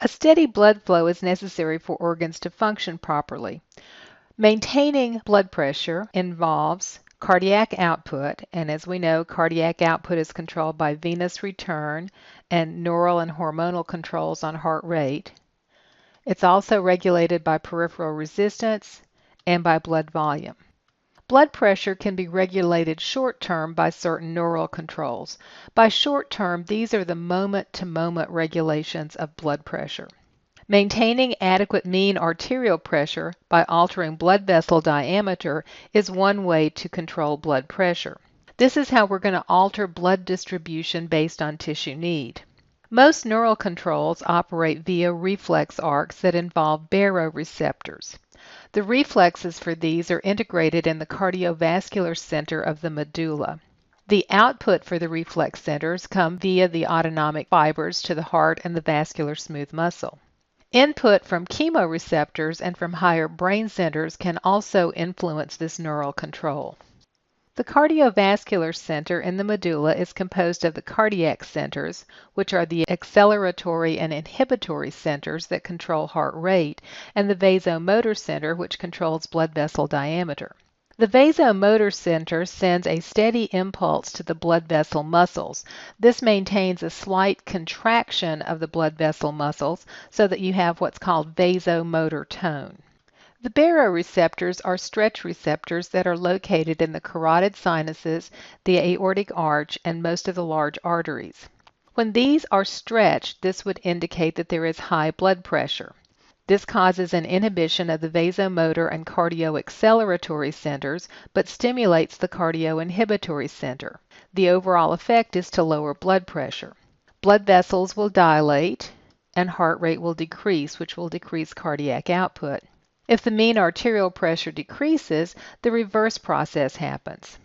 A steady blood flow is necessary for organs to function properly. Maintaining blood pressure involves cardiac output, and as we know, cardiac output is controlled by venous return and neural and hormonal controls on heart rate. It's also regulated by peripheral resistance and by blood volume. Blood pressure can be regulated short-term by certain neural controls. By short-term, these are the moment-to-moment regulations of blood pressure. Maintaining adequate mean arterial pressure by altering blood vessel diameter is one way to control blood pressure. This is how we're going to alter blood distribution based on tissue need. Most neural controls operate via reflex arcs that involve baroreceptors. The reflexes for these are integrated in the cardiovascular center of the medulla. The output for the reflex centers come via the autonomic fibers to the heart and the vascular smooth muscle. Input from chemoreceptors and from higher brain centers can also influence this neural control. The cardiovascular center in the medulla is composed of the cardiac centers, which are the acceleratory and inhibitory centers that control heart rate, and the vasomotor center, which controls blood vessel diameter. The vasomotor center sends a steady impulse to the blood vessel muscles. This maintains a slight contraction of the blood vessel muscles so that you have what's called vasomotor tone. The baroreceptors are stretch receptors that are located in the carotid sinuses, the aortic arch, and most of the large arteries. When these are stretched, this would indicate that there is high blood pressure. This causes an inhibition of the vasomotor and cardioacceleratory centers, but stimulates the cardioinhibitory center. The overall effect is to lower blood pressure. Blood vessels will dilate, and heart rate will decrease, which will decrease cardiac output. If the mean arterial pressure decreases, the reverse process happens.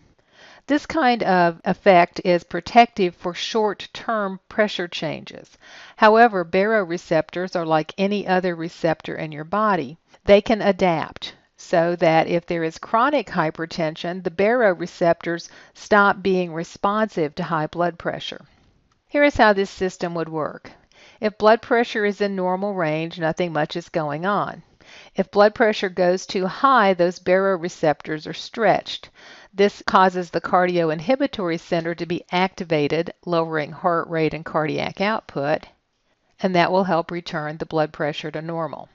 This kind of effect is protective for short-term pressure changes. However, baroreceptors are like any other receptor in your body. They can adapt so that if there is chronic hypertension, the baroreceptors stop being responsive to high blood pressure. Here is how this system would work. If blood pressure is in normal range, nothing much is going on. If blood pressure goes too high, those baroreceptors are stretched. This causes the cardioinhibitory center to be activated, lowering heart rate and cardiac output, and that will help return the blood pressure to normal.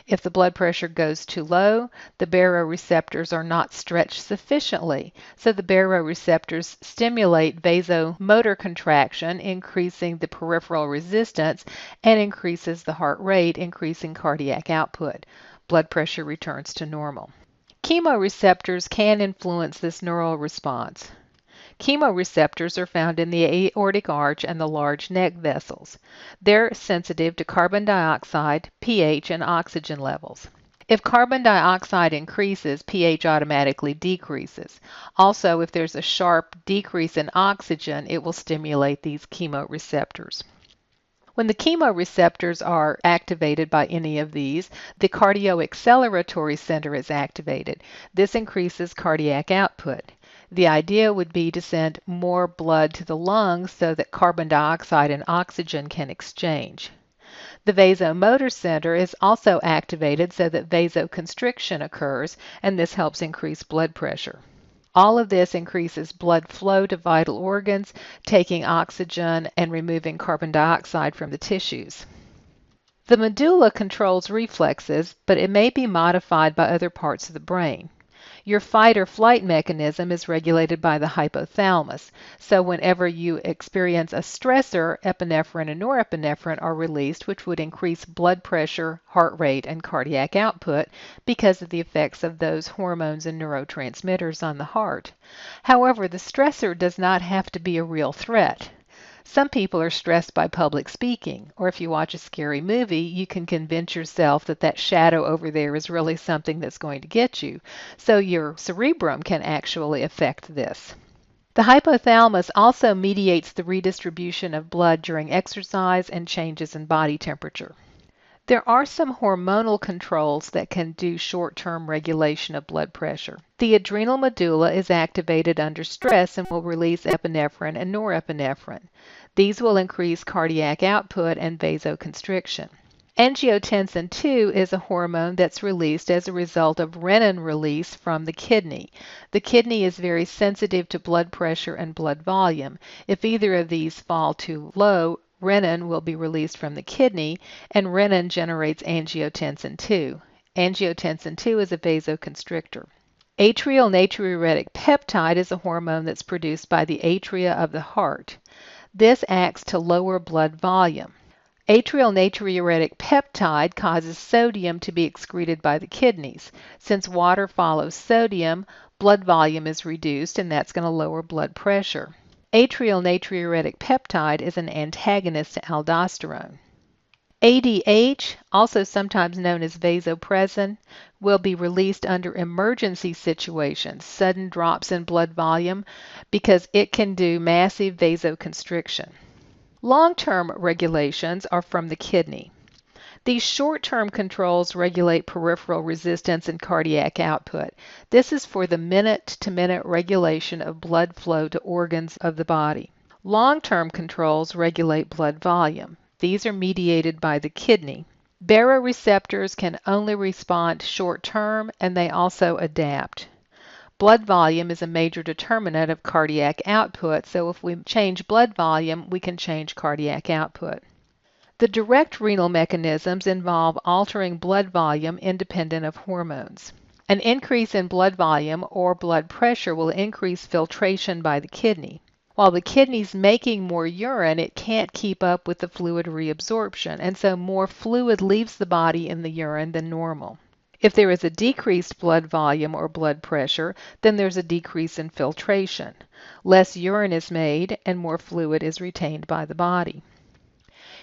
If the blood pressure goes too low, the baroreceptors are not stretched sufficiently, so the baroreceptors stimulate vasomotor contraction, increasing the peripheral resistance, and increases the heart rate, increasing cardiac output. Blood pressure returns to normal. Chemoreceptors can influence this neural response. Chemoreceptors are found in the aortic arch and the large neck vessels. They're sensitive to carbon dioxide, pH, and oxygen levels. If carbon dioxide increases, pH automatically decreases. Also, if there's a sharp decrease in oxygen, it will stimulate these chemoreceptors. When the chemoreceptors are activated by any of these, the cardioacceleratory center is activated. This increases cardiac output. The idea would be to send more blood to the lungs so that carbon dioxide and oxygen can exchange. The vasomotor center is also activated so that vasoconstriction occurs, and this helps increase blood pressure. All of this increases blood flow to vital organs, taking oxygen and removing carbon dioxide from the tissues. The medulla controls reflexes, but it may be modified by other parts of the brain. Your fight or flight mechanism is regulated by the hypothalamus, so whenever you experience a stressor, epinephrine and norepinephrine are released, which would increase blood pressure, heart rate, and cardiac output because of the effects of those hormones and neurotransmitters on the heart. However, the stressor does not have to be a real threat. Some people are stressed by public speaking, or if you watch a scary movie, you can convince yourself that that shadow over there is really something that's going to get you. So your cerebrum can actually affect this. The hypothalamus also mediates the redistribution of blood during exercise and changes in body temperature. There are some hormonal controls that can do short-term regulation of blood pressure. The adrenal medulla is activated under stress and will release epinephrine and norepinephrine. These will increase cardiac output and vasoconstriction. Angiotensin II is a hormone that's released as a result of renin release from the kidney. The kidney is very sensitive to blood pressure and blood volume. If either of these fall too low, renin will be released from the kidney, and renin generates angiotensin II. Angiotensin II is a vasoconstrictor. Atrial natriuretic peptide is a hormone that's produced by the atria of the heart. This acts to lower blood volume. Atrial natriuretic peptide causes sodium to be excreted by the kidneys. Since water follows sodium, blood volume is reduced, and that's going to lower blood pressure. Atrial natriuretic peptide is an antagonist to aldosterone. ADH, also sometimes known as vasopressin, will be released under emergency situations, sudden drops in blood volume, because it can do massive vasoconstriction. Long-term regulations are from the kidney. These short-term controls regulate peripheral resistance and cardiac output. This is for the minute-to-minute regulation of blood flow to organs of the body. Long-term controls regulate blood volume. These are mediated by the kidney. Baroreceptors can only respond short-term, and they also adapt. Blood volume is a major determinant of cardiac output, so if we change blood volume, we can change cardiac output. The direct renal mechanisms involve altering blood volume independent of hormones. An increase in blood volume or blood pressure will increase filtration by the kidney. While the kidney's making more urine, it can't keep up with the fluid reabsorption, and so more fluid leaves the body in the urine than normal. If there is a decreased blood volume or blood pressure, then there's a decrease in filtration. Less urine is made and more fluid is retained by the body.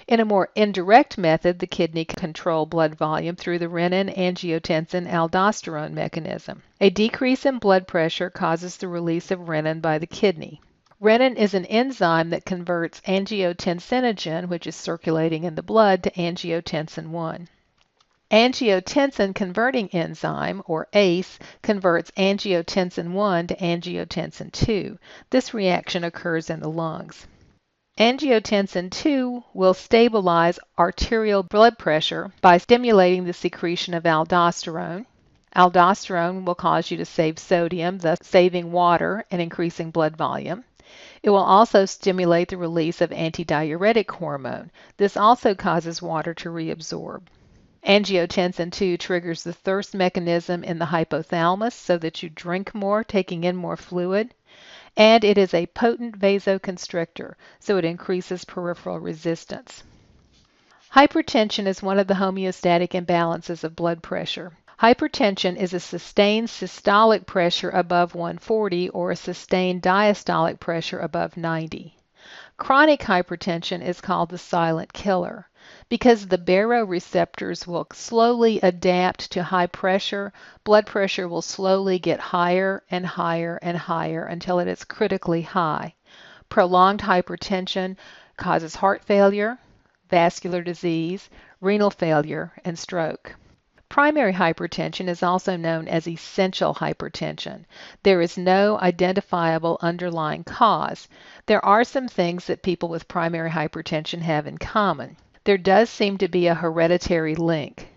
In a more indirect method, the kidney can control blood volume through the renin, angiotensin, aldosterone mechanism. A decrease in blood pressure causes the release of renin by the kidney. Renin is an enzyme that converts angiotensinogen, which is circulating in the blood, to angiotensin I. Angiotensin converting enzyme, or ACE, converts angiotensin I to angiotensin II. This reaction occurs in the lungs. Angiotensin II will stabilize arterial blood pressure by stimulating the secretion of aldosterone. Aldosterone will cause you to save sodium, thus saving water and increasing blood volume. It will also stimulate the release of antidiuretic hormone. This also causes water to reabsorb. Angiotensin II triggers the thirst mechanism in the hypothalamus so that you drink more, taking in more fluid. And it is a potent vasoconstrictor, so it increases peripheral resistance. Hypertension is one of the homeostatic imbalances of blood pressure. Hypertension is a sustained systolic pressure above 140 or a sustained diastolic pressure above 90. Chronic hypertension is called the silent killer. Because the baroreceptors will slowly adapt to high pressure, blood pressure will slowly get higher and higher and higher until it is critically high. Prolonged hypertension causes heart failure, vascular disease, renal failure, and stroke. Primary hypertension is also known as essential hypertension. There is no identifiable underlying cause. There are some things that people with primary hypertension have in common. There does seem to be a hereditary link.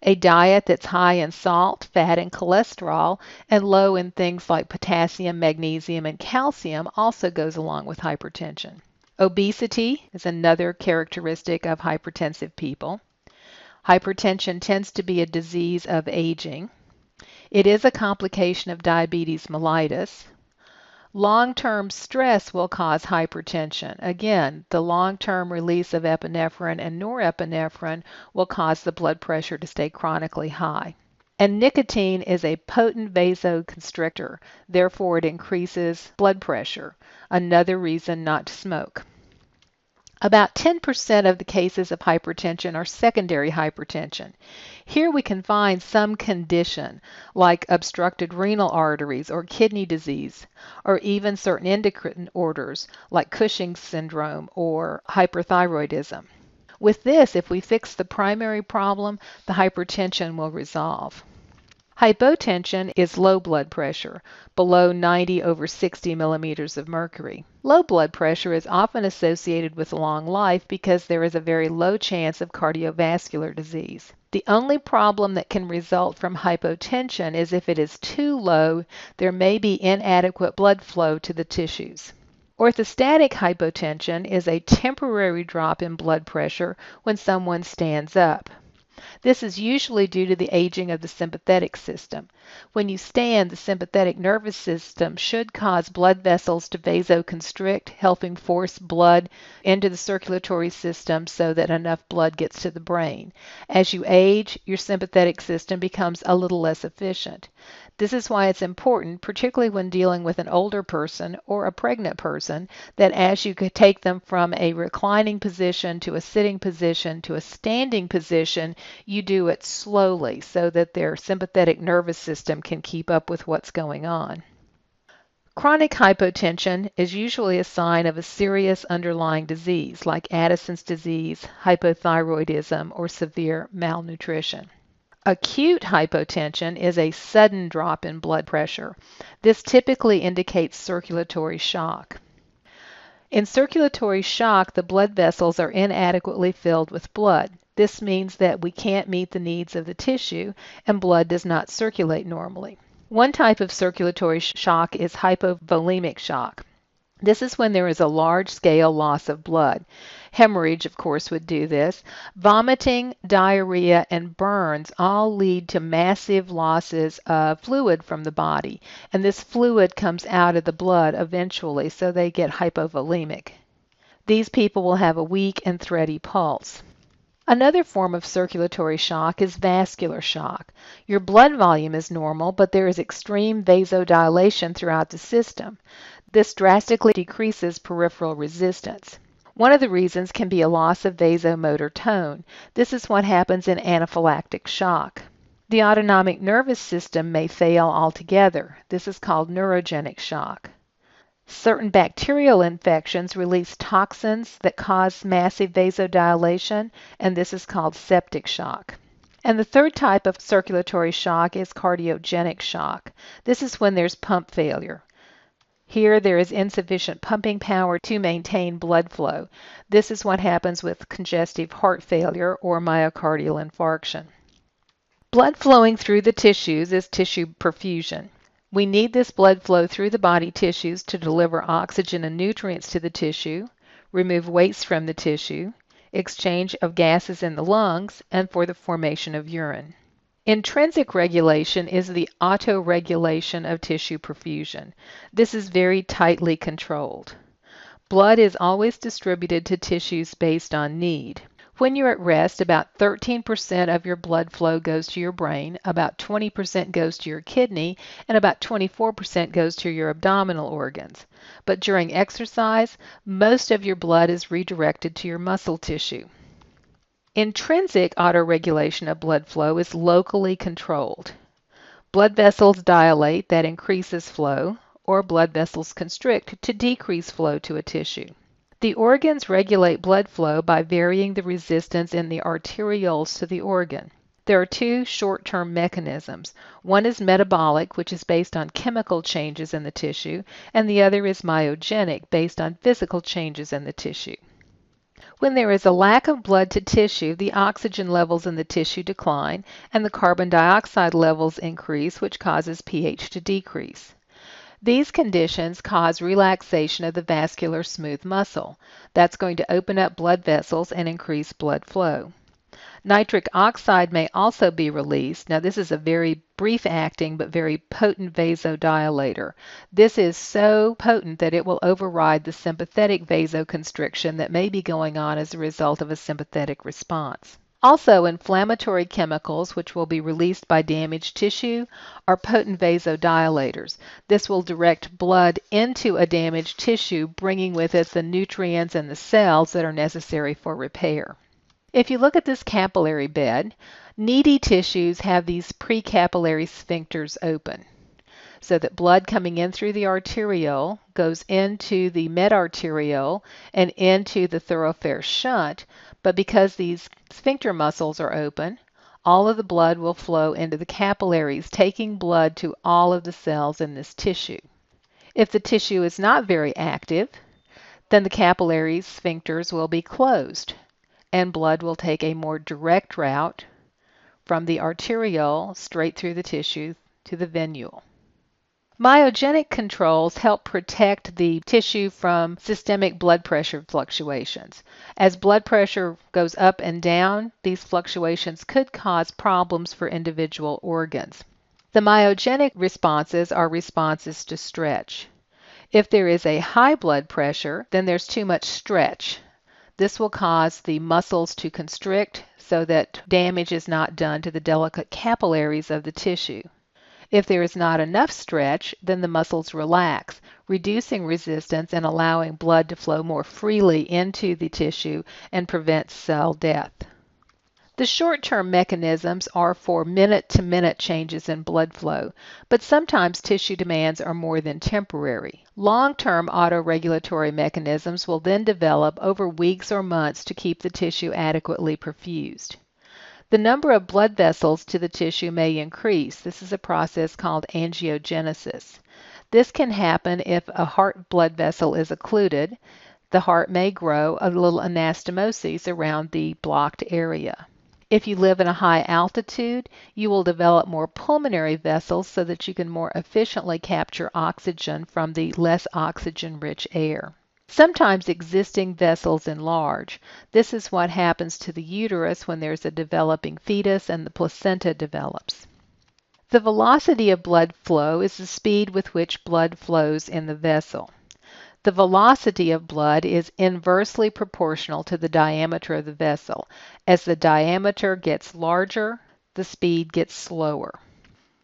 A diet that's high in salt, fat, and cholesterol, and low in things like potassium, magnesium, and calcium also goes along with hypertension. Obesity is another characteristic of hypertensive people. Hypertension tends to be a disease of aging. It is a complication of diabetes mellitus. Long-term stress will cause hypertension. Again, the long-term release of epinephrine and norepinephrine will cause the blood pressure to stay chronically high. And nicotine is a potent vasoconstrictor, therefore it increases blood pressure, another reason not to smoke. About 10% of the cases of hypertension are secondary hypertension. Here we can find some condition like obstructed renal arteries or kidney disease, or even certain endocrine disorders like Cushing's syndrome or hyperthyroidism. With this, if we fix the primary problem, the hypertension will resolve. Hypotension is low blood pressure, below 90/60 millimeters of mercury. Low blood pressure is often associated with long life because there is a very low chance of cardiovascular disease. The only problem that can result from hypotension is if it is too low, there may be inadequate blood flow to the tissues. Orthostatic hypotension is a temporary drop in blood pressure when someone stands up. This is usually due to the aging of the sympathetic system. When you stand, the sympathetic nervous system should cause blood vessels to vasoconstrict, helping force blood into the circulatory system so that enough blood gets to the brain. As you age, your sympathetic system becomes a little less efficient. This is why it's important, particularly when dealing with an older person or a pregnant person, that as you could take them from a reclining position to a sitting position to a standing position, you do it slowly so that their sympathetic nervous system can keep up with what's going on. Chronic hypotension is usually a sign of a serious underlying disease like Addison's disease, hypothyroidism, or severe malnutrition. Acute hypotension is a sudden drop in blood pressure. This typically indicates circulatory shock. In circulatory shock, the blood vessels are inadequately filled with blood. This means that we can't meet the needs of the tissue and blood does not circulate normally. One type of circulatory shock is hypovolemic shock. This is when there is a large-scale loss of blood. Hemorrhage, of course, would do this. Vomiting, diarrhea, and burns all lead to massive losses of fluid from the body, and this fluid comes out of the blood eventually, so they get hypovolemic. These people will have a weak and thready pulse. Another form of circulatory shock is vascular shock. Your blood volume is normal, but there is extreme vasodilation throughout the system. This drastically decreases peripheral resistance. One of the reasons can be a loss of vasomotor tone. This is what happens in anaphylactic shock. The autonomic nervous system may fail altogether. This is called neurogenic shock. Certain bacterial infections release toxins that cause massive vasodilation, and this is called septic shock. And the third type of circulatory shock is cardiogenic shock. This is when there's pump failure. Here there is insufficient pumping power to maintain blood flow. This is what happens with congestive heart failure or myocardial infarction. Blood flowing through the tissues is tissue perfusion. We need this blood flow through the body tissues to deliver oxygen and nutrients to the tissue, remove waste from the tissue, exchange of gases in the lungs, and for the formation of urine. Intrinsic regulation is the autoregulation of tissue perfusion. This is very tightly controlled. Blood is always distributed to tissues based on need. When you're at rest, about 13% of your blood flow goes to your brain, about 20% goes to your kidney, and about 24% goes to your abdominal organs. But during exercise, most of your blood is redirected to your muscle tissue. Intrinsic autoregulation of blood flow is locally controlled. Blood vessels dilate, that increases flow, or blood vessels constrict to decrease flow to a tissue. The organs regulate blood flow by varying the resistance in the arterioles to the organ. There are two short-term mechanisms. One is metabolic, which is based on chemical changes in the tissue, and the other is myogenic, based on physical changes in the tissue. When there is a lack of blood to tissue, the oxygen levels in the tissue decline and the carbon dioxide levels increase, which causes pH to decrease. These conditions cause relaxation of the vascular smooth muscle. That's going to open up blood vessels and increase blood flow. Nitric oxide may also be released. Now, this is a very brief acting but very potent vasodilator. This is so potent that it will override the sympathetic vasoconstriction that may be going on as a result of a sympathetic response. Also, inflammatory chemicals, which will be released by damaged tissue, are potent vasodilators. This will direct blood into a damaged tissue, bringing with it the nutrients and the cells that are necessary for repair. If you look at this capillary bed, needy tissues have these precapillary sphincters open, so that blood coming in through the arteriole goes into the medarteriole and into the thoroughfare shunt, but because these sphincter muscles are open, all of the blood will flow into the capillaries, taking blood to all of the cells in this tissue. If the tissue is not very active, then the capillary sphincters will be closed, and blood will take a more direct route from the arteriole straight through the tissue to the venule. Myogenic controls help protect the tissue from systemic blood pressure fluctuations. As blood pressure goes up and down, these fluctuations could cause problems for individual organs. The myogenic responses are responses to stretch. If there is a high blood pressure, then there's too much stretch. This will cause the muscles to constrict so that damage is not done to the delicate capillaries of the tissue. If there is not enough stretch, then the muscles relax, reducing resistance and allowing blood to flow more freely into the tissue and prevent cell death. The short-term mechanisms are for minute-to-minute changes in blood flow, but sometimes tissue demands are more than temporary. Long-term autoregulatory mechanisms will then develop over weeks or months to keep the tissue adequately perfused. The number of blood vessels to the tissue may increase. This is a process called angiogenesis. This can happen if a heart blood vessel is occluded. The heart may grow a little anastomosis around the blocked area. If you live in a high altitude, you will develop more pulmonary vessels so that you can more efficiently capture oxygen from the less oxygen-rich air. Sometimes existing vessels enlarge. This is what happens to the uterus when there's a developing fetus and the placenta develops. The velocity of blood flow is the speed with which blood flows in the vessel. The velocity of blood is inversely proportional to the diameter of the vessel. As the diameter gets larger, the speed gets slower.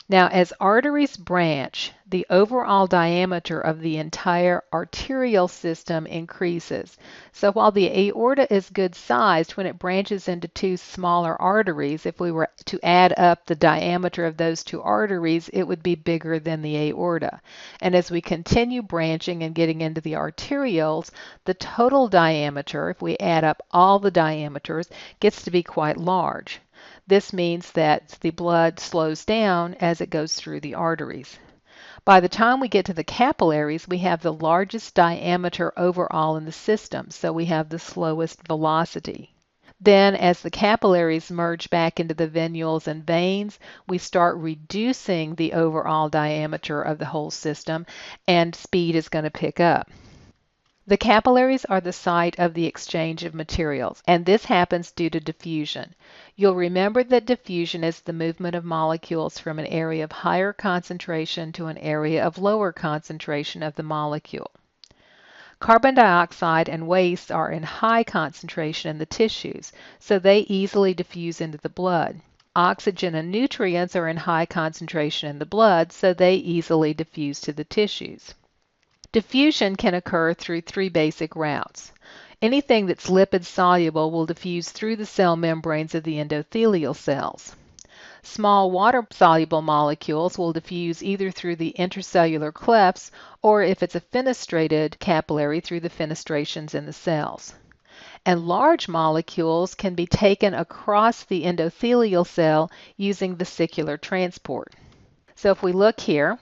Now, as arteries branch, the overall diameter of the entire arterial system increases. So while the aorta is good sized, when it branches into two smaller arteries, if we were to add up the diameter of those two arteries, it would be bigger than the aorta. And as we continue branching and getting into the arterioles, the total diameter, if we add up all the diameters, gets to be quite large. This means that the blood slows down as it goes through the arteries. By the time we get to the capillaries, we have the largest diameter overall in the system, so we have the slowest velocity. Then, as the capillaries merge back into the venules and veins, we start reducing the overall diameter of the whole system, and speed is going to pick up. The capillaries are the site of the exchange of materials, and this happens due to diffusion. You'll remember that diffusion is the movement of molecules from an area of higher concentration to an area of lower concentration of the molecule. Carbon dioxide and waste are in high concentration in the tissues, so they easily diffuse into the blood. Oxygen and nutrients are in high concentration in the blood, so they easily diffuse to the tissues. Diffusion can occur through three basic routes. Anything that's lipid soluble will diffuse through the cell membranes of the endothelial cells. Small water-soluble molecules will diffuse either through the intercellular clefts or, if it's a fenestrated capillary, through the fenestrations in the cells. And large molecules can be taken across the endothelial cell using vesicular transport. So if we look here,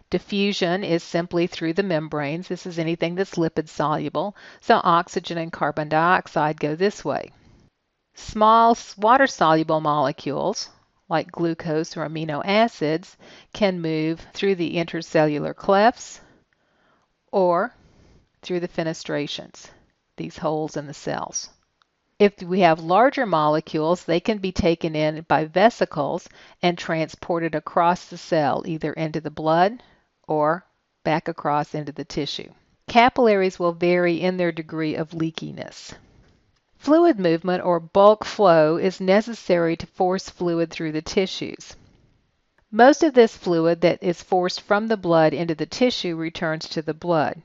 diffusion is simply through the membranes. This is anything that's lipid soluble. So oxygen and carbon dioxide go this way. Small water-soluble molecules, like glucose or amino acids, can move through the intercellular clefts or through the fenestrations, these holes in the cells. If we have larger molecules, they can be taken in by vesicles and transported across the cell, either into the blood or back across into the tissue. Capillaries will vary in their degree of leakiness. Fluid movement or bulk flow is necessary to force fluid through the tissues. Most of this fluid that is forced from the blood into the tissue returns to the blood.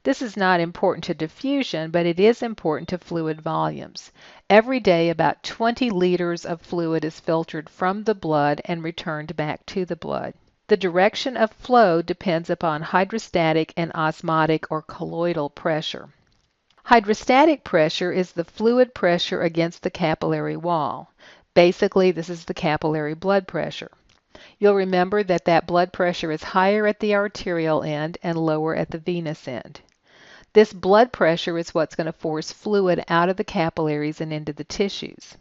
This is not important to diffusion, but it is important to fluid volumes. Every day, about 20 liters of fluid is filtered from the blood and returned back to the blood. The direction of flow depends upon hydrostatic and osmotic or colloidal pressure. Hydrostatic pressure is the fluid pressure against the capillary wall. Basically, this is the capillary blood pressure. You'll remember that that blood pressure is higher at the arterial end and lower at the venous end. This blood pressure is what's going to force fluid out of the capillaries and into the tissues.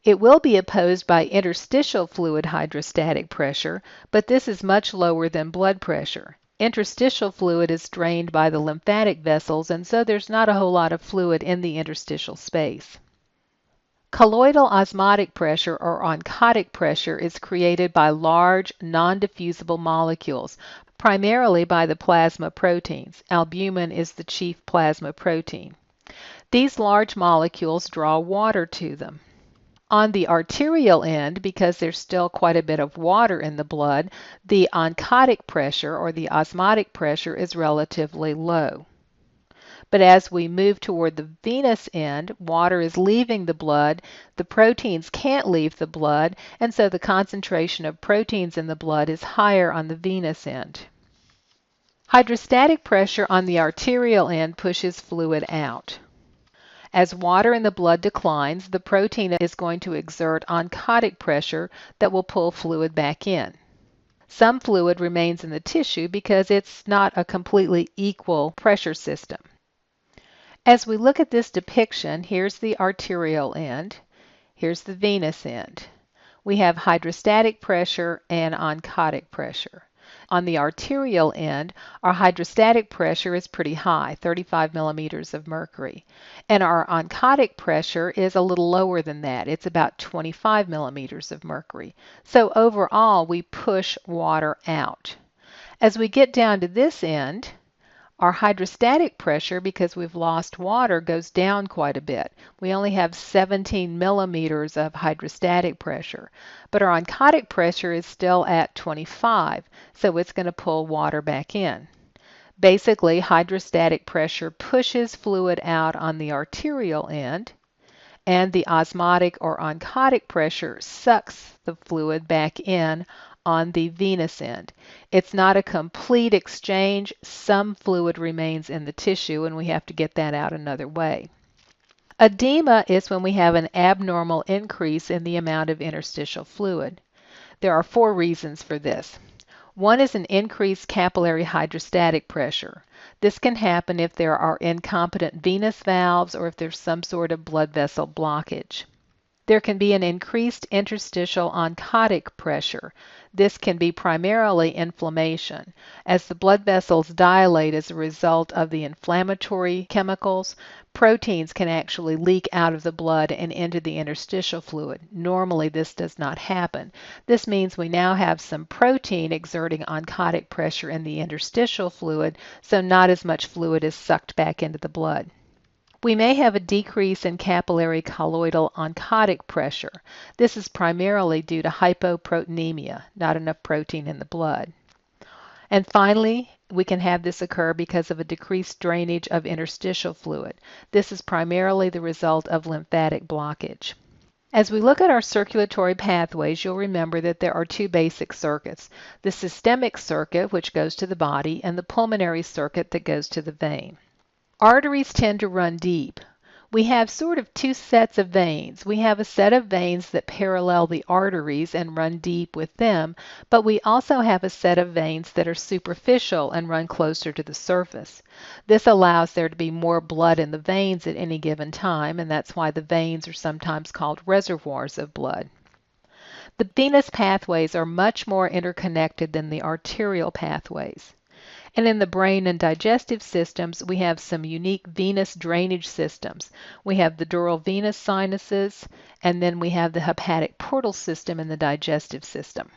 It will be opposed by interstitial fluid hydrostatic pressure, but this is much lower than blood pressure. Interstitial fluid is drained by the lymphatic vessels, and so there's not a whole lot of fluid in the interstitial space. Colloidal osmotic pressure or oncotic pressure is created by large, non-diffusible molecules, primarily by the plasma proteins. Albumin is the chief plasma protein. These large molecules draw water to them. On the arterial end, because there's still quite a bit of water in the blood, the oncotic pressure or the osmotic pressure is relatively low. But as we move toward the venous end, water is leaving the blood, the proteins can't leave the blood, and so the concentration of proteins in the blood is higher on the venous end. Hydrostatic pressure on the arterial end pushes fluid out. As water in the blood declines, the protein is going to exert oncotic pressure that will pull fluid back in. Some fluid remains in the tissue because it's not a completely equal pressure system. As we look at this depiction, here's the arterial end, here's the venous end. We have hydrostatic pressure and oncotic pressure. On the arterial end, our hydrostatic pressure is pretty high, 35 millimeters of mercury, and our oncotic pressure is a little lower than that. It's about 25 millimeters of mercury. So overall, we push water out. As we get down to this end, our hydrostatic pressure, because we've lost water, goes down quite a bit. We only have 17 millimeters of hydrostatic pressure, but our oncotic pressure is still at 25, so it's going to pull water back in. Basically, hydrostatic pressure pushes fluid out on the arterial end, and the osmotic or oncotic pressure sucks the fluid back in on the venous end. It's not a complete exchange. Some fluid remains in the tissue, and we have to get that out another way. Edema is when we have an abnormal increase in the amount of interstitial fluid. There are 4 reasons for this. One is an increased capillary hydrostatic pressure. This can happen if there are incompetent venous valves or if there's some sort of blood vessel blockage. There can be an increased interstitial oncotic pressure. This can be primarily inflammation. As the blood vessels dilate as a result of the inflammatory chemicals, proteins can actually leak out of the blood and into the interstitial fluid. Normally, this does not happen. This means we now have some protein exerting oncotic pressure in the interstitial fluid, so not as much fluid is sucked back into the blood. We may have a decrease in capillary colloidal oncotic pressure. This is primarily due to hypoproteinemia, not enough protein in the blood. And finally, we can have this occur because of a decreased drainage of interstitial fluid. This is primarily the result of lymphatic blockage. As we look at our circulatory pathways, you'll remember that there are 2 basic circuits: the systemic circuit, which goes to the body, and the pulmonary circuit that goes to the vein. Arteries tend to run deep. We have sort of 2 sets of veins. We have a set of veins that parallel the arteries and run deep with them, but we also have a set of veins that are superficial and run closer to the surface. This allows there to be more blood in the veins at any given time, and that's why the veins are sometimes called reservoirs of blood. The venous pathways are much more interconnected than the arterial pathways. And in the brain and digestive systems, we have some unique venous drainage systems. We have the dural venous sinuses, and then we have the hepatic portal system in the digestive system.